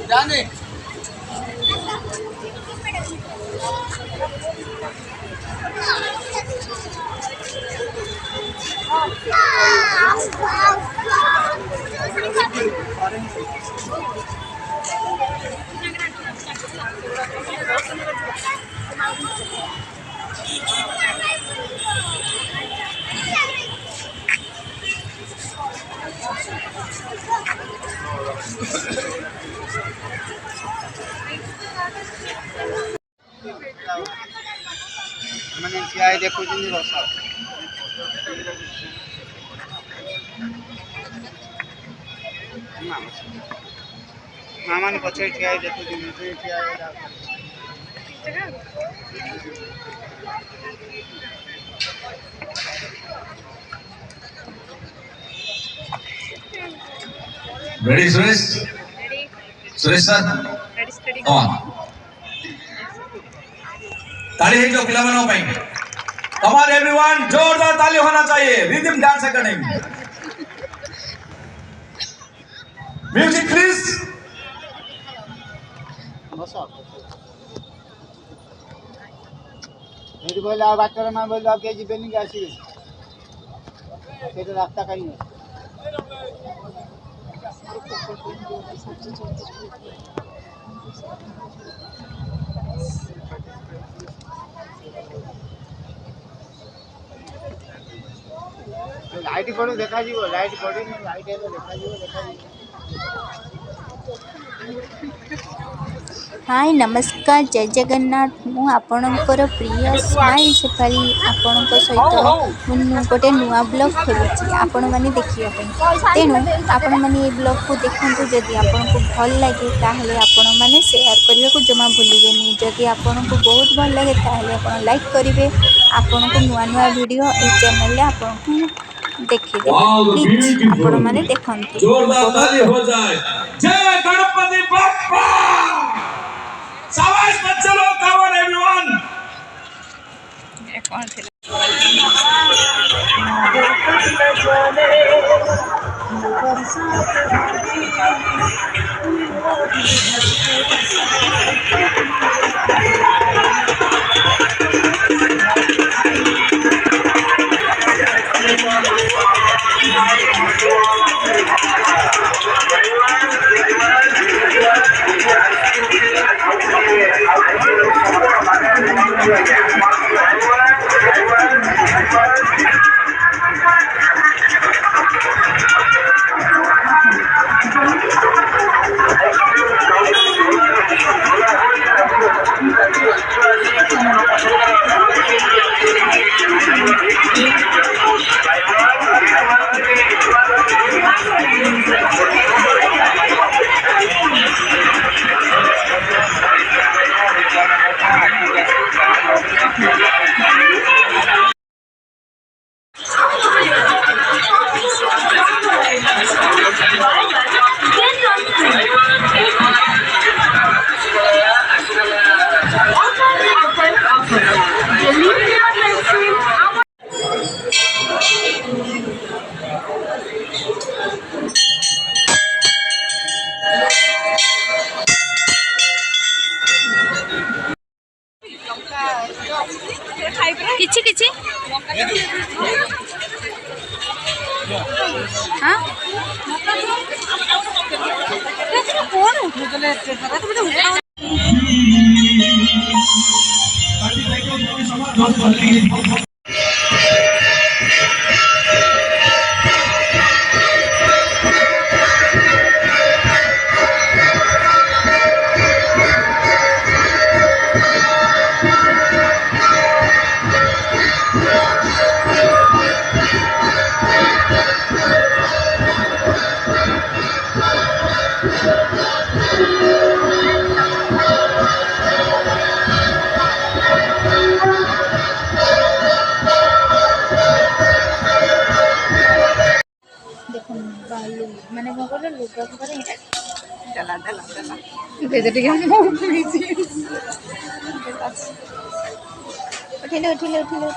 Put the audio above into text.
जाने मैंने क्या है देखो जी बसा मामा ने पछे ठिया है देखो जी ठिया है Ready, Suresh? Ready. Suresh sir? Ready, steady. On. ताली है जो पिलावनों पे Come on everyone, जोरदार ताली होना चाहिए Rhythm Dance Academy Music please मेरी बोले आप बात करो मैं बोल आप के जीपे नहीं कैसी फिर रास्ता कहीं लाइट पड़ो देखा जी वो लाइट पड़ी नहीं लाइट है तो देखा जी हाय नमस्कार जय जगन्नाथ मु आपणकर प्रिय स्माइल शेफाली आपण सहित गोटे नुआ ब्लॉग खोलुची आपण मैंने देखिया तेणु आपण मैंने ये ब्लॉग को देखु जदि आपन को भल लगे ताहले आपण मैंने शेयर करने को जमा भूलिबेनी जदि आपन को बहुत भल लगे ताहले आपण लाइक करेंगे आपन को नुआ नुआ वीडियो ए चैनल रे आपन को देखि प्लीज आपण मैंने देखंतु जोरदार ताली हो जाए जय गणपति बप्पा शाबाश बच्चे लोग come on everyone ये कौन थे किछि किछि हाँ मैंने कौन लुगा चला चला चला उठिले उठिले उठिले